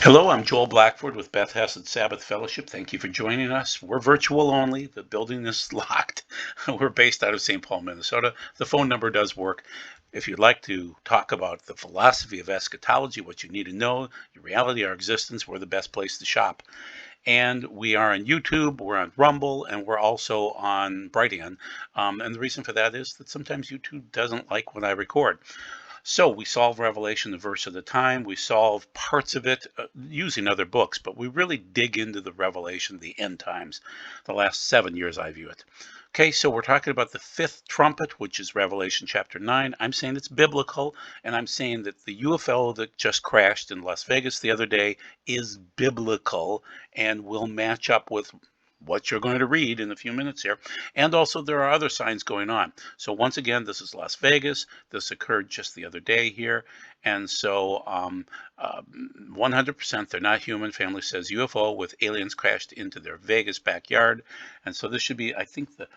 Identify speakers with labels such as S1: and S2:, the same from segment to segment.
S1: Hello, I'm Joel Blackford with Beth Hesed Sabbath Fellowship. Thank you for joining us. We're virtual only. The building is locked. We're based out of St. Paul, Minnesota. The phone number does work. If you'd like to talk about the philosophy of eschatology, what you need to know, your reality, our existence, we're the best place to shop. And we are on YouTube, we're on Rumble, and we're also on Brighteon. And the reason for that is that sometimes YouTube doesn't like when I record. So we solve Revelation a verse at a time. We solve parts of it using other books, but we really dig into the Revelation, the end times. The last 7 years I view it. Okay, so we're talking about the fifth trumpet, which is Revelation chapter 9. I'm saying it's biblical, and I'm saying that the UFO that just crashed in Las Vegas the other day is biblical and will match up with what you're going to read in a few minutes here. And also, there are other signs going on. So, once again, this is Las Vegas. This occurred just the other day here. And so, 100% they're not human. Family says UFO with aliens crashed into their Vegas backyard. And so, this should be, I think, the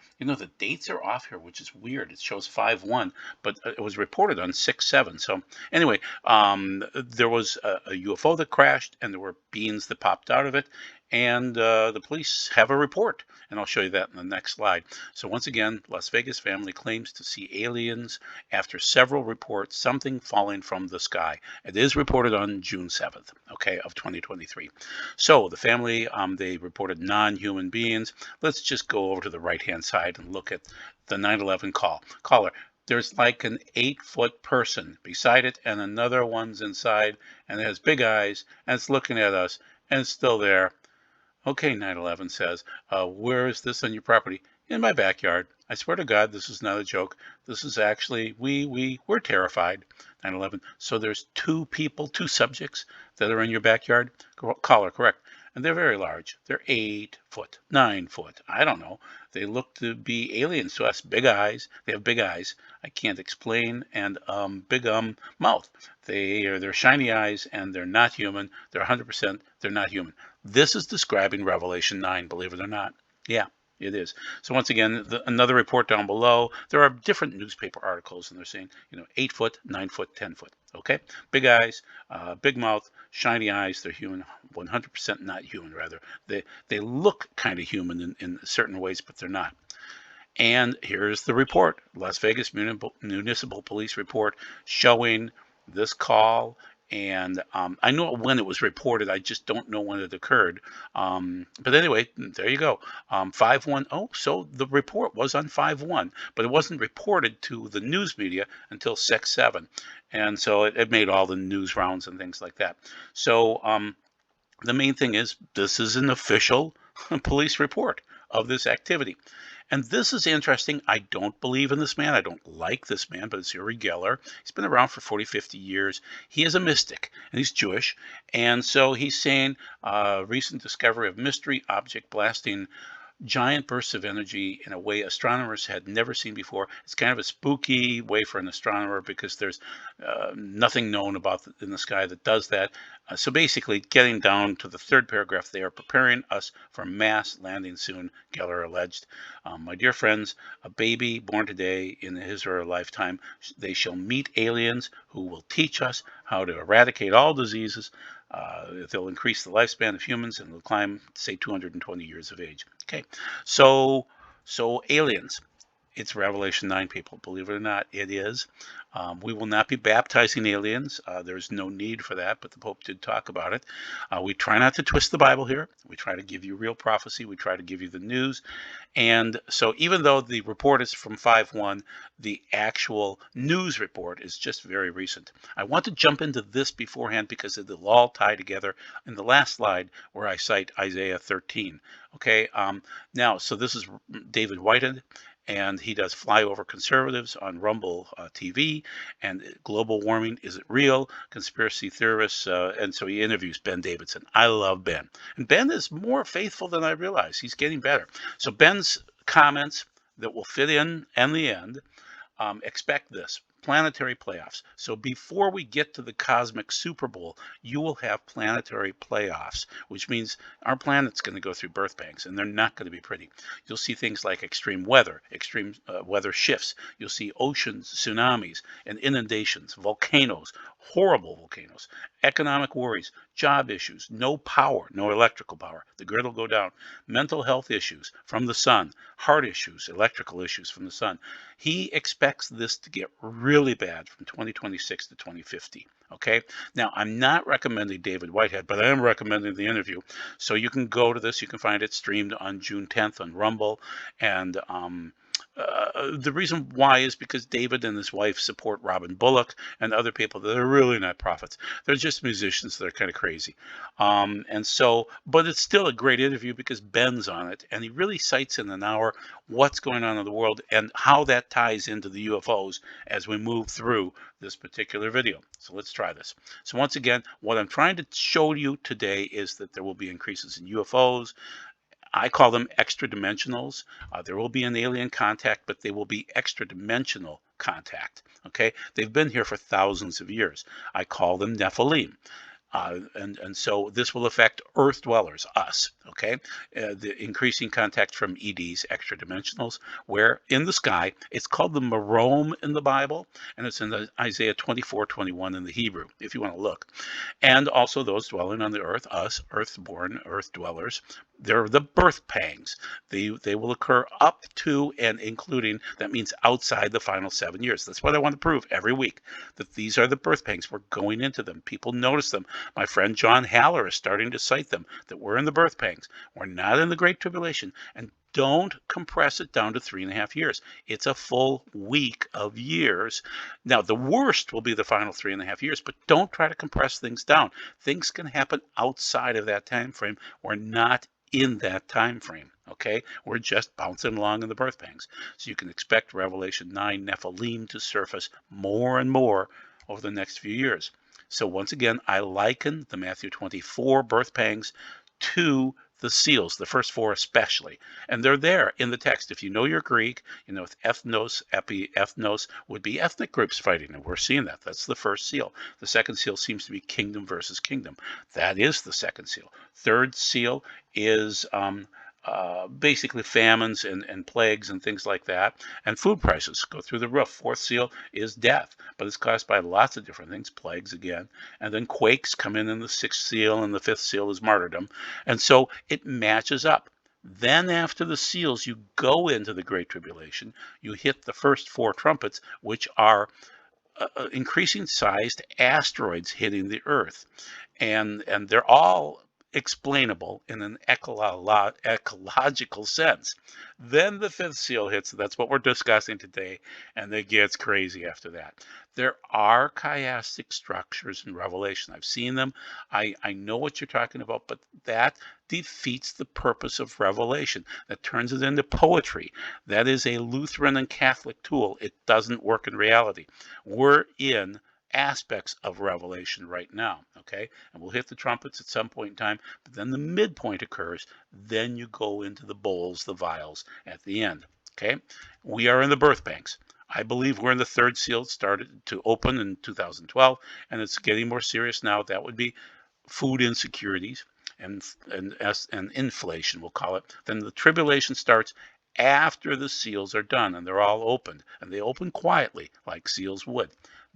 S1: dates are off here, which is weird. It shows 5/1, but it was reported on 6/7. So, anyway, there was a UFO that crashed, and there were beings that popped out of it. And the police have a report, and I'll show you that in the next slide. So once again, Las Vegas family claims to see aliens after several reports, something falling from the sky. It is reported on June 7th, okay, of 2023. So the family, they reported non-human beings. Let's just go over to the right-hand side and look at the 9/11 caller. There's like an 8-foot person beside it, and another one's inside, and it has big eyes, and it's looking at us, and it's still there. Okay, 9/11 says, where is this on your property? In my backyard. I swear to God, this is not a joke. This is actually, we're terrified. 9/11. So there's two people, two subjects that are in your backyard? Caller, correct. And they're very large. They're 8 foot, 9 foot. I don't know. They look to be aliens to us. Big eyes. They have big eyes. I can't explain. And big mouth. They're shiny eyes, and they're not human. They're 100%. They're not human. This is describing Revelation 9, believe it or not. Yeah, it is. So once again, another report down below. There are different newspaper articles, and they're saying, 8 foot, 9 foot, 10 foot. Okay, big eyes, big mouth, shiny eyes. They're human, 100% not human. Rather, they look kind of human in certain ways, but they're not. And here's the report: Las Vegas Municipal Police report showing this call. And I know when it was reported. I just don't know when it occurred. But anyway, there you go. 5/1. Oh, so the report was on 5/1, but it wasn't reported to the news media until 6/7. And so it made all the news rounds and things like that. So the main thing is this is an official police report of this activity. And this is interesting. I don't believe in this man. I don't like this man, but it's Uri Geller. He's been around for 40, 50 years. He is a mystic, and he's Jewish. And so he's saying recent discovery of mystery object blasting giant bursts of energy in a way astronomers had never seen before. It's kind of a spooky way for an astronomer because there's nothing known about in the sky that does that. So basically, getting down to the third paragraph, they are preparing us for mass landing soon, Geller alleged. My dear friends, a baby born today in his or her lifetime, they shall meet aliens who will teach us how to eradicate all diseases. They'll increase the lifespan of humans and they'll climb, say, 220 years of age. Okay, so aliens. It's Revelation 9, people. Believe it or not, it is. We will not be baptizing aliens. There's no need for that, but the Pope did talk about it. We try not to twist the Bible here. We try to give you real prophecy. We try to give you the news. And so even though the report is from 5/1, the actual news report is just very recent. I want to jump into this beforehand because it'll all tie together in the last slide where I cite Isaiah 13. Okay, now, so this is David Whitehead, and he does Flyover Conservatives on Rumble TV, and global warming, is it real? Conspiracy theorists, and so he interviews Ben Davidson. I love Ben. And Ben is more faithful than I realize. He's getting better. So Ben's comments that will fit in the end, expect this: planetary playoffs. So before we get to the cosmic Super Bowl, you will have planetary playoffs, which means our planet's going to go through birth pangs, and they're not going to be pretty. You'll see things like extreme weather weather shifts. You'll see oceans, tsunamis, and inundations, volcanoes, horrible volcanoes, economic worries, job issues, no power, no electrical power. The grid will go down. Mental health issues from the sun, heart issues, electrical issues from the sun. He expects this to get really bad from 2026 to 2050. Okay. Now, I'm not recommending David Whitehead, but I am recommending the interview. So you can go to this. You can find it streamed on June 10th on Rumble. And the reason why is because David and his wife support Robin Bullock and other people that are really not prophets. They're just musicians that are kind of crazy. But it's still a great interview because Ben's on it, and he really cites in an hour what's going on in the world and how that ties into the UFOs as we move through this particular video. So let's try this. So once again, what I'm trying to show you today is that there will be increases in UFOs. I call them extra dimensionals. There will be an alien contact, but they will be extra dimensional contact. Okay, they've been here for thousands of years. I call them Nephilim. And so this will affect Earth dwellers, us, okay? The increasing contact from EDs, extra dimensionals, where in the sky, it's called the Marome in the Bible, and it's in the Isaiah 24:21 in the Hebrew, if you want to look. And also those dwelling on the earth, us, earthborn, earth dwellers, they're the birth pangs. They will occur up to and including, that means outside the final 7 years. That's what I want to prove every week, that these are the birth pangs. We're going into them. People notice them. My friend John Haller is starting to cite them, that we're in the birth pangs. We're not in the Great Tribulation. And don't compress it down to 3.5 years. It's a full week of years. Now, the worst will be the final 3.5 years, but don't try to compress things down. Things can happen outside of that time frame. We're not in that time frame. Okay, we're just bouncing along in the birth pangs. So you can expect Revelation 9 Nephilim to surface more and more over the next few years. So once again, I liken the Matthew 24 birth pangs to the seals, the first four especially. And they're there in the text. If you know your Greek, you know ethnos, ethnos would be ethnic groups fighting, and we're seeing that. That's the first seal. The second seal seems to be kingdom versus kingdom. That is the second seal. Third seal is basically famines and plagues and things like that, and food prices go through the roof. Fourth seal is death, but it's caused by lots of different things, plagues again, and then quakes come in the sixth seal, and the fifth seal is martyrdom, and so it matches up. Then after the seals, you go into the Great Tribulation. You hit the first four trumpets, which are increasing sized asteroids hitting the Earth, and they're all explainable in an ecological sense. Then the fifth seal hits. That's what we're discussing today, and it gets crazy after that. There are chiastic structures in Revelation. I've seen them. I know what you're talking about, but that defeats the purpose of Revelation. That turns it into poetry. That is a Lutheran and Catholic tool. It doesn't work in reality. We're in aspects of Revelation right now, okay? And we'll hit the trumpets at some point in time, but then the midpoint occurs. Then you go into the bowls, the vials at the end, okay? We are in the birth banks. I believe we're in the third seal. It started to open in 2012, and it's getting more serious now. That would be food insecurities and inflation, we'll call it. Then the tribulation starts after the seals are done, and they're all opened, and they open quietly like seals would.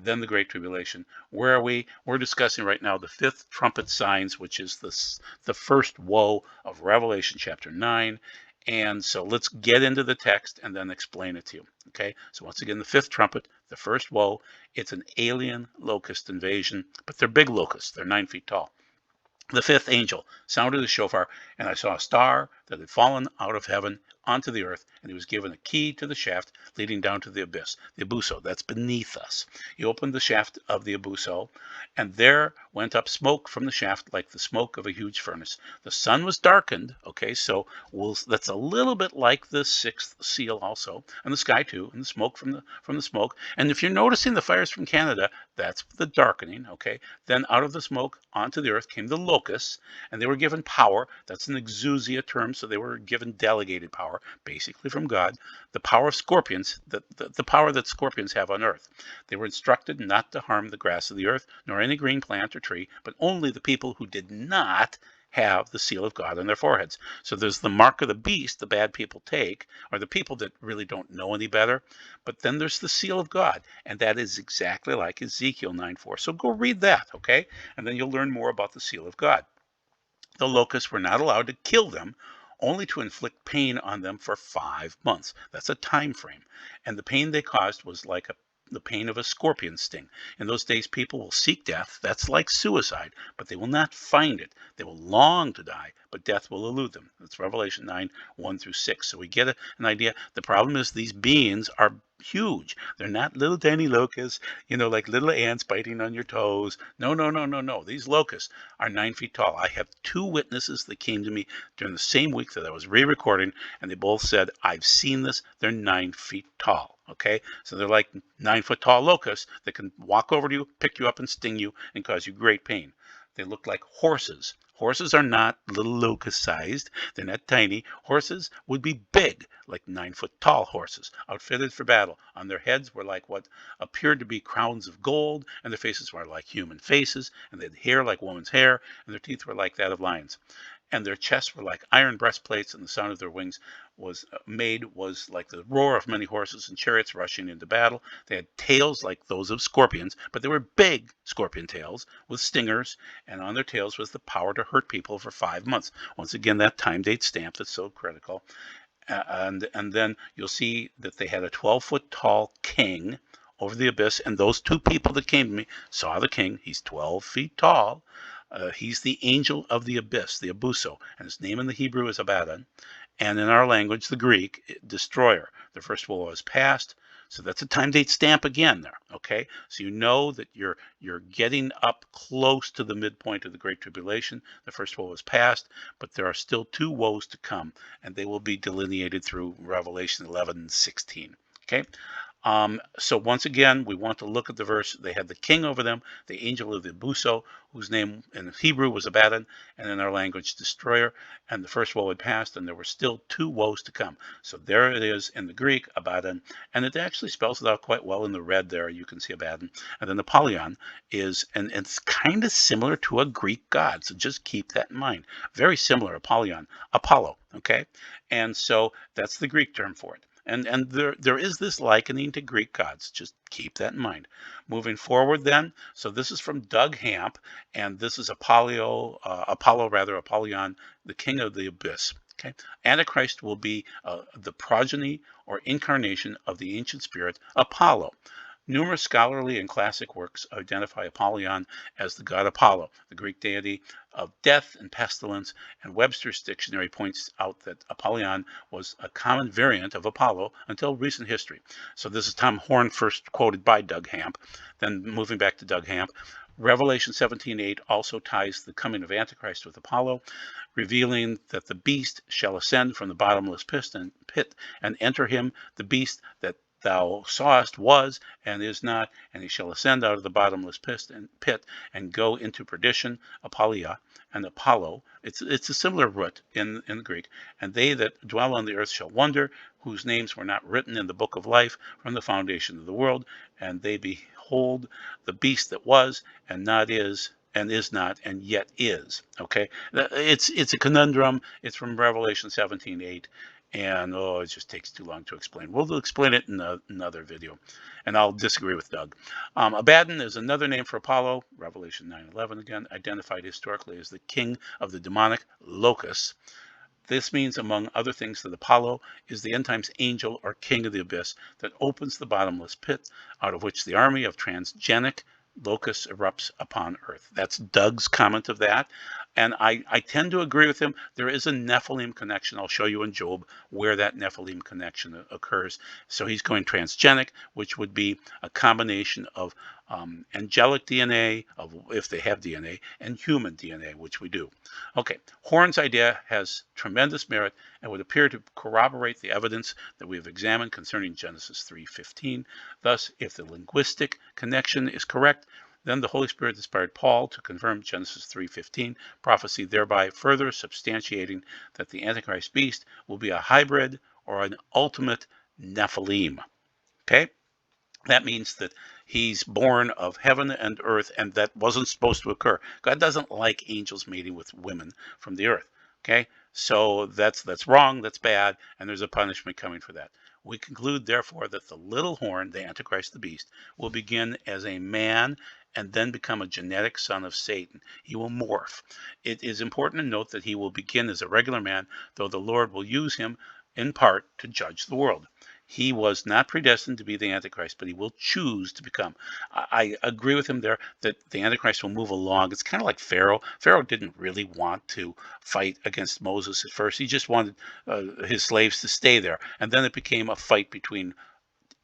S1: Then the Great Tribulation. Where are we? We're discussing right now the fifth trumpet signs, which is the first woe of Revelation chapter 9. And so let's get into the text and then explain it to you. Okay, so once again, the fifth trumpet, the first woe, it's an alien locust invasion, but they're big locusts. They're 9 feet tall. The fifth angel sounded the shofar, and I saw a star that had fallen out of heaven onto the earth, and he was given a key to the shaft leading down to the abyss, the Abysso, that's beneath us. He opened the shaft of the Abysso, and there went up smoke from the shaft like the smoke of a huge furnace. The sun was darkened, okay, so that's a little bit like the sixth seal also, and the sky too, and the smoke from the smoke. And if you're noticing the fires from Canada, that's the darkening, okay? Then out of the smoke onto the earth came the locusts, and they were given power. That's an exousia term, so they were given delegated power, basically from God. The power of scorpions, the power that scorpions have on earth. They were instructed not to harm the grass of the earth, nor any green plant or tree, but only the people who did not have the seal of God on their foreheads. So there's the mark of the beast the bad people take, or the people that really don't know any better. But then there's the seal of God, and that is exactly like Ezekiel 9:4. So go read that, okay? And then you'll learn more about the seal of God. The locusts were not allowed to kill them, only to inflict pain on them for 5 months. That's a time frame. And the pain they caused was like the pain of a scorpion sting. In those days, people will seek death. That's like suicide, but they will not find it. They will long to die, but death will elude them. That's Revelation 9:1-6. So we get an idea. The problem is these beings are huge. They're not little tiny locusts, like little ants biting on your toes. No, no, no, no, no. These locusts are 9 feet tall. I have two witnesses that came to me during the same week that I was re-recording, and they both said, I've seen this. They're 9 feet tall. Okay, so they're like 9 foot tall locusts that can walk over to you, pick you up, and sting you and cause you great pain. They look like horses. Horses are not little locust sized. They're not tiny. Horses would be big, like 9 foot tall horses, outfitted for battle. On their heads were like what appeared to be crowns of gold, and their faces were like human faces, and they had hair like woman's hair, and their teeth were like that of lions. And their chests were like iron breastplates, and the sound of their wings was like the roar of many horses and chariots rushing into battle. They had tails like those of scorpions, but they were big scorpion tails with stingers, and on their tails was the power to hurt people for 5 months. Once again, that time date stamp that's so critical. And then you'll see that they had a 12-foot tall king over the abyss, and those two people that came to me saw the king. He's 12 feet tall. He's the angel of the abyss, the Abysso, and his name in the Hebrew is Abaddon, and in our language, the Greek, destroyer. The first woe is past, so that's a time date stamp again there, okay? So you know that you're getting up close to the midpoint of the Great Tribulation. The first woe is past, but there are still two woes to come, and they will be delineated through Revelation 11:16, okay? So once again, we want to look at the verse. They had the king over them, the angel of the Abysso, whose name in Hebrew was Abaddon, and in our language, destroyer. And the first woe had passed, and there were still two woes to come. So there it is in the Greek, Abaddon, and it actually spells it out quite well in the red there. You can see Abaddon. And then Apollyon is, and it's kind of similar to a Greek god. So just keep that in mind. Very similar, Apollyon, Apollo, okay? And so that's the Greek term for it. And there is this likening to Greek gods. Just keep that in mind. Moving forward then, so this is from Doug Hamp, and this is Apollyon, the king of the abyss. Okay, Antichrist will be the progeny or incarnation of the ancient spirit Apollo. Numerous scholarly and classic works identify Apollyon as the god Apollo, the Greek deity of death and pestilence, and Webster's dictionary points out that Apollyon was a common variant of Apollo until recent history. So this is Tom Horn first quoted by Doug Hamp. Then moving back to Doug Hamp, Revelation 17:8 also ties the coming of Antichrist with Apollo, revealing that the beast shall ascend from the bottomless pit and enter him. The beast that thou sawest was and is not, and he shall ascend out of the bottomless pit and go into perdition. Apollyon and Apollo, it's a similar root in the Greek. And they that dwell on the earth shall wonder, whose names were not written in the book of life from the foundation of the world, and they behold the beast that was and not is and is not and yet is. Okay, it's a conundrum. It's from Revelation 17:8. And it just takes too long to explain. We'll explain it in another video, and I'll disagree with Doug. Abaddon is another name for Apollo. Revelation 9:11 again, identified historically as the king of the demonic locusts. This means, among other things, that Apollo is the end times angel or king of the abyss that opens the bottomless pit out of which the army of transgenic locusts erupts upon earth. That's Doug's comment of that. And I tend to agree with him. There is a Nephilim connection. I'll show you in Job where that Nephilim connection occurs. So he's going transgenic, which would be a combination of angelic DNA, of if they have DNA, and human DNA, which we do. Okay, Horn's idea has tremendous merit and would appear to corroborate the evidence that we have examined concerning Genesis 3:15. Thus, if the linguistic connection is correct, then the Holy Spirit inspired Paul to confirm Genesis 3:15 prophecy, thereby further substantiating that the Antichrist beast will be a hybrid or an ultimate Nephilim. Okay? That means that he's born of heaven and earth, and that wasn't supposed to occur. God doesn't like angels mating with women from the earth. Okay, so that's wrong, that's bad, and there's a punishment coming for that. We conclude, therefore, that the little horn, the Antichrist, the beast, will begin as a man and then become a genetic son of Satan. He will morph. It is important to note that he will begin as a regular man, though the Lord will use him in part to judge the world. He was not predestined to be the Antichrist, but he will choose to become. I agree with him there that the Antichrist will move along. It's kind of like Pharaoh. Pharaoh didn't really want to fight against Moses at first. He just wanted his slaves to stay there. And then it became a fight between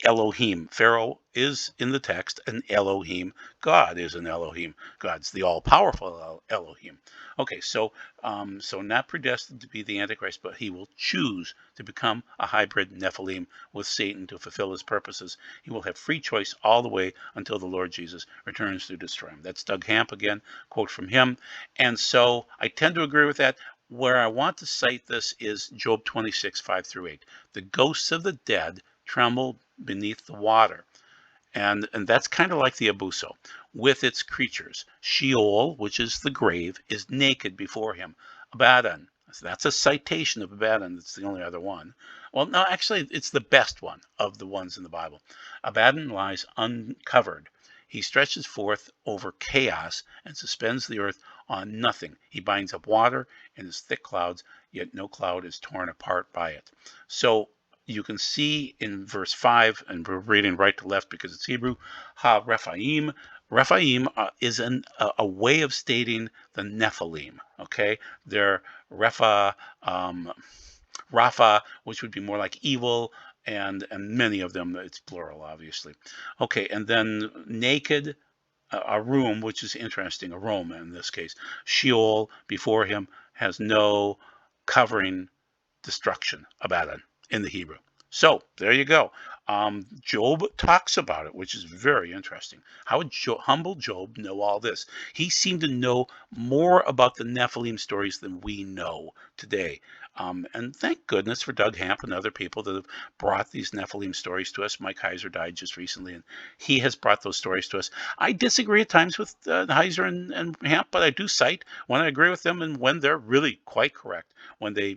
S1: Elohim. Pharaoh is in the text an Elohim. God is an Elohim. God's the all-powerful Elohim. Okay, so not predestined to be the Antichrist, but he will choose to become a hybrid Nephilim with Satan to fulfill his purposes. He will have free choice all the way until the Lord Jesus returns to destroy him. That's Doug Hamp again, quote from him. And so I tend to agree with that. Where I want to cite this is Job 26, 5 through 8. The ghosts of the dead tremble beneath the water. And that's kind of like the Abysso with its creatures. Sheol, which is the grave, is naked before him. Abaddon, that's a citation of Abaddon. That's the only other one. Well, no, actually, it's the best one of the ones in the Bible. Abaddon lies uncovered. He stretches forth over chaos and suspends the earth on nothing. He binds up water in his thick clouds, yet no cloud is torn apart by it. So you can see in verse 5, and we're reading right to left because it's Hebrew, Ha Rephaim. Rephaim is a way of stating the Nephilim, okay? They're Rapha, which would be more like evil, and many of them, it's plural, obviously. Okay, and then naked, a room, which is interesting, a Rome in this case. Sheol before him has no covering, destruction, Abaddon in the Hebrew. So there you go. Job talks about it, which is very interesting. How would humble Job know all this? He seemed to know more about the Nephilim stories than we know today. And thank goodness for Doug Hamp and other people that have brought these Nephilim stories to us. Mike Heiser died just recently, and he has brought those stories to us. I disagree at times with Heiser and Hamp, but I do cite when I agree with them and when they're really quite correct, when they,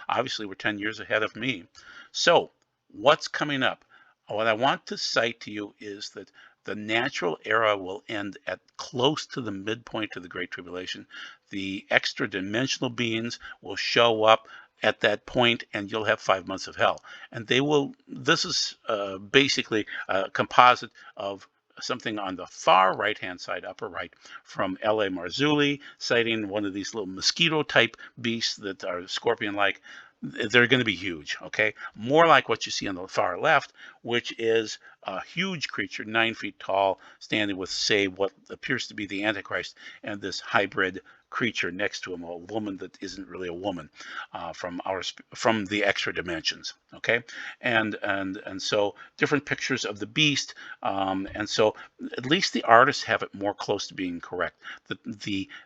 S1: obviously were 10 years ahead of me. So what's coming up? What I want to cite to you is that the natural era will end at close to the midpoint of the Great Tribulation. The extra dimensional beings will show up at that point, and you'll have 5 months of hell. And this is basically a composite of something on the far right-hand side, upper right, from L.A. Marzulli, citing one of these little mosquito-type beasts that are scorpion-like. They're going to be huge, okay? More like what you see on the far left, which is a huge creature, 9 feet tall, standing with, say, what appears to be the Antichrist, and this hybrid creature next to him, a woman that isn't really a woman, from the extra dimensions, okay? And so different pictures of the beast, and so at least the artists have it more close to being correct.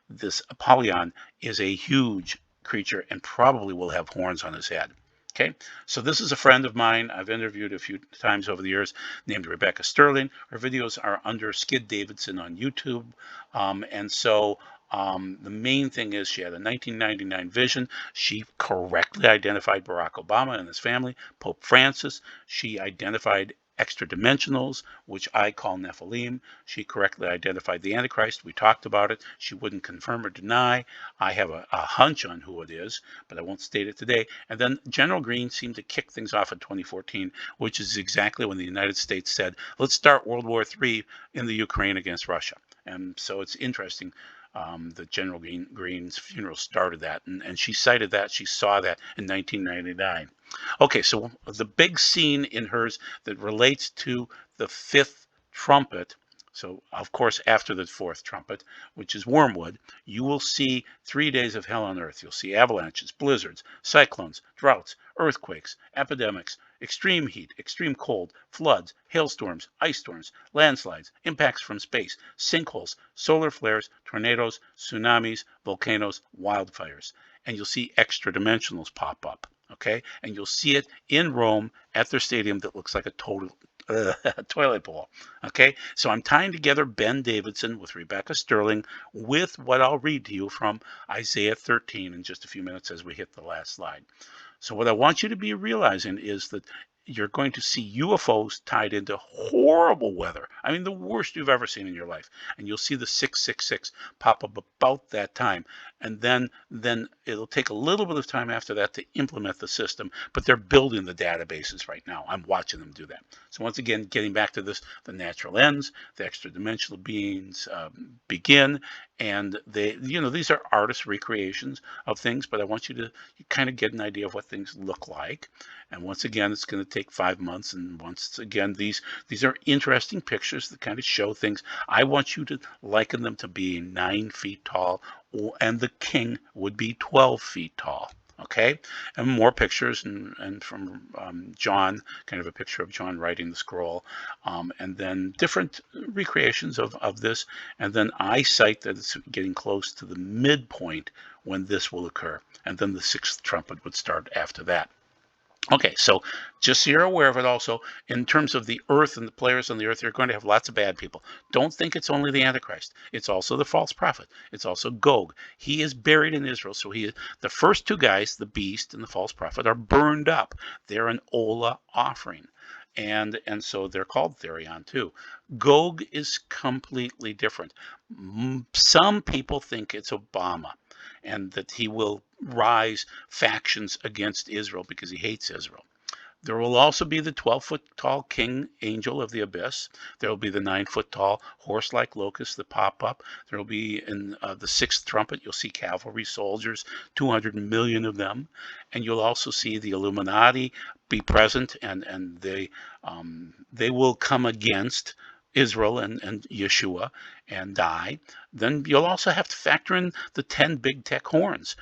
S1: This Apollyon is a huge creature and probably will have horns on his head. Okay, so this is a friend of mine I've interviewed a few times over the years, named Rebecca Sterling. Her videos are under Skid Davidson on YouTube. And so the main thing is she had a 1999 vision. She correctly identified Barack Obama and his family, Pope Francis. She identified extra dimensionals, which I call Nephilim. She correctly identified the Antichrist. We talked about it. She wouldn't confirm or deny. I have a hunch on who it is, but I won't state it today. And then General Green seemed to kick things off in 2014, which is exactly when the United States said, let's start World War III in the Ukraine against Russia. And so it's interesting that General Green's funeral started that, and she cited that, she saw that in 1999. Okay, so the big scene in hers that relates to the fifth trumpet, so of course after the fourth trumpet, which is Wormwood, you will see 3 days of hell on earth. You'll see avalanches, blizzards, cyclones, droughts, earthquakes, epidemics, extreme heat, extreme cold, floods, hailstorms, ice storms, landslides, impacts from space, sinkholes, solar flares, tornadoes, tsunamis, volcanoes, wildfires. And you'll see extra dimensionals pop up, okay? And you'll see it in Rome at their stadium that looks like a toilet bowl. Okay, so I'm tying together Ben Davidson with Rebecca Sterling with what I'll read to you from Isaiah 13 in just a few minutes as we hit the last slide. So what I want you to be realizing is that you're going to see UFOs tied into horrible weather. I mean, the worst you've ever seen in your life. And you'll see the 666 pop up about that time. And then it'll take a little bit of time after that to implement the system, but they're building the databases right now. I'm watching them do that. So once again, getting back to this, the natural ends, the extra dimensional beings begin, and these are artist recreations of things, but I want you to kind of get an idea of what things look like. And once again, it's going to take 5 months. And once again, these are interesting pictures that kind of show things. I want you to liken them to being 9 feet tall, and the king would be 12 feet tall. Okay, and more pictures, and from John, kind of a picture of John writing the scroll, and then different recreations of this, and then I cite that it's getting close to the midpoint when this will occur, and then the 6th trumpet would start after that. Okay, so just so you're aware of it also, in terms of the earth and the players on the earth, you're going to have lots of bad people. Don't think it's only the Antichrist. It's also the false prophet. It's also Gog. He is buried in Israel. So the first 2 guys, the beast and the false prophet, are burned up. They're an Ola offering. And so they're called Therion too. Gog is completely different. Some people think it's Obama, and that he will rise factions against Israel because he hates Israel. There will also be the 12-foot tall king angel of the abyss. There will be the 9-foot tall horse-like locusts that pop up. There will be in the 6th trumpet, you'll see cavalry soldiers, 200 million of them. And you'll also see the Illuminati be present, and they will come against Israel and Yeshua and die. Then you'll also have to factor in the 10 big tech horns.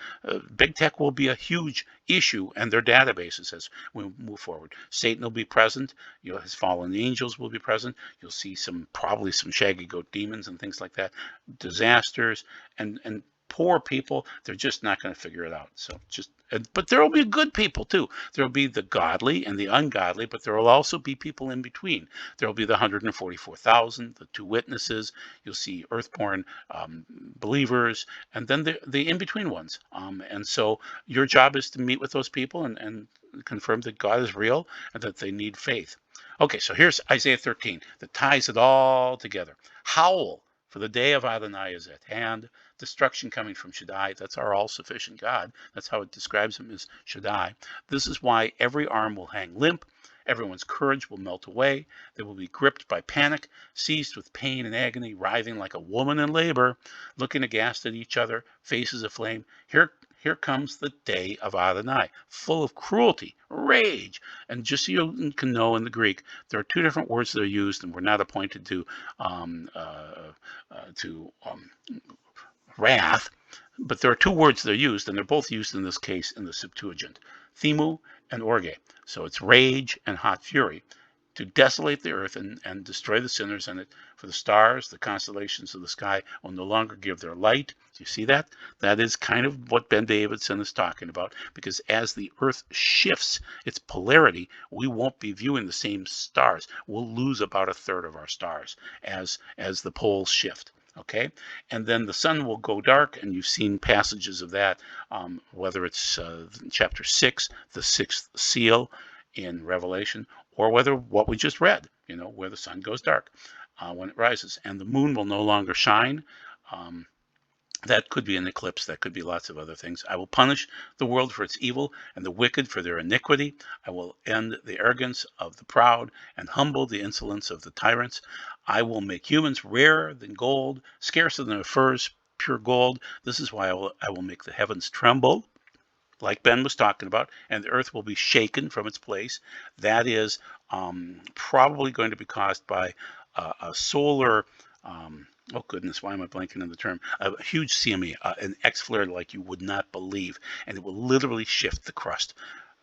S1: Big tech will be a huge issue, and their databases as we move forward. Satan will be present. His fallen angels will be present. You'll see probably some shaggy goat demons and things like that. Disasters and poor people, they're just not going to figure it out. But there will be good people too. There will be the godly and the ungodly, but there will also be people in between. There will be the 144,000, the 2 witnesses. You'll see earthborn believers, and then the in-between ones. And so your job is to meet with those people and confirm that God is real and that they need faith. Okay, so here's Isaiah 13 that ties it all together. Howl, for the day of Adonai is at hand. Destruction coming from Shaddai. That's our all-sufficient God. That's how it describes him, as Shaddai. This is why every arm will hang limp. Everyone's courage will melt away. They will be gripped by panic, seized with pain and agony, writhing like a woman in labor, looking aghast at each other, faces aflame. Here comes the day of Adonai, full of cruelty, rage. And just so you can know, in the Greek, there are 2 different words that are used, and we're not appointed to wrath, but there are 2 words that are used, and they're both used in this case in the Septuagint, thimu and orge. So it's rage and hot fury, to desolate the earth and destroy the sinners in it. For the stars, the constellations of the sky, will no longer give their light. Do you see that? That is kind of what Ben Davidson is talking about, because as the earth shifts its polarity, we won't be viewing the same stars. We'll lose about 1/3 of our stars as the poles shift. Okay, and then the sun will go dark, and you've seen passages of that, whether it's chapter 6, the 6th seal in Revelation, or whether what we just read, where the sun goes dark when it rises, and the moon will no longer shine. That could be an eclipse. That could be lots of other things. I will punish the world for its evil and the wicked for their iniquity. I will end the arrogance of the proud and humble the insolence of the tyrants. I will make humans rarer than gold, scarcer than furs, pure gold. This is why I will make the heavens tremble, like Ben was talking about, and the earth will be shaken from its place. That is probably going to be caused by a solar, oh goodness, why am I blanking on the term? A huge CME, an X-flare like you would not believe, and it will literally shift the crust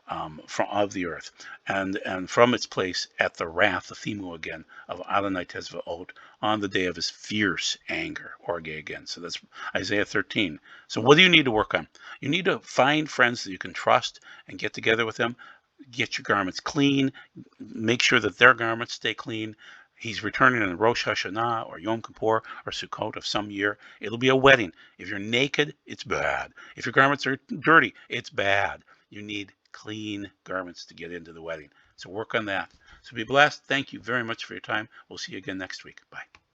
S1: of the earth, and from its place at the wrath, the thimu again, of Adonai Tezvaot, on the day of his fierce anger, orge again. So that's Isaiah 13. So what do you need to work on? You need to find friends that you can trust and get together with them. get your garments clean. Make sure that their garments stay clean. He's returning on Rosh Hashanah or Yom Kippur or Sukkot of some year. It'll be a wedding. If you're naked, it's bad. If your garments are dirty, it's bad. You need clean garments to get into the wedding. So work on that. So be blessed. Thank you very much for your time. We'll see you again next week. Bye.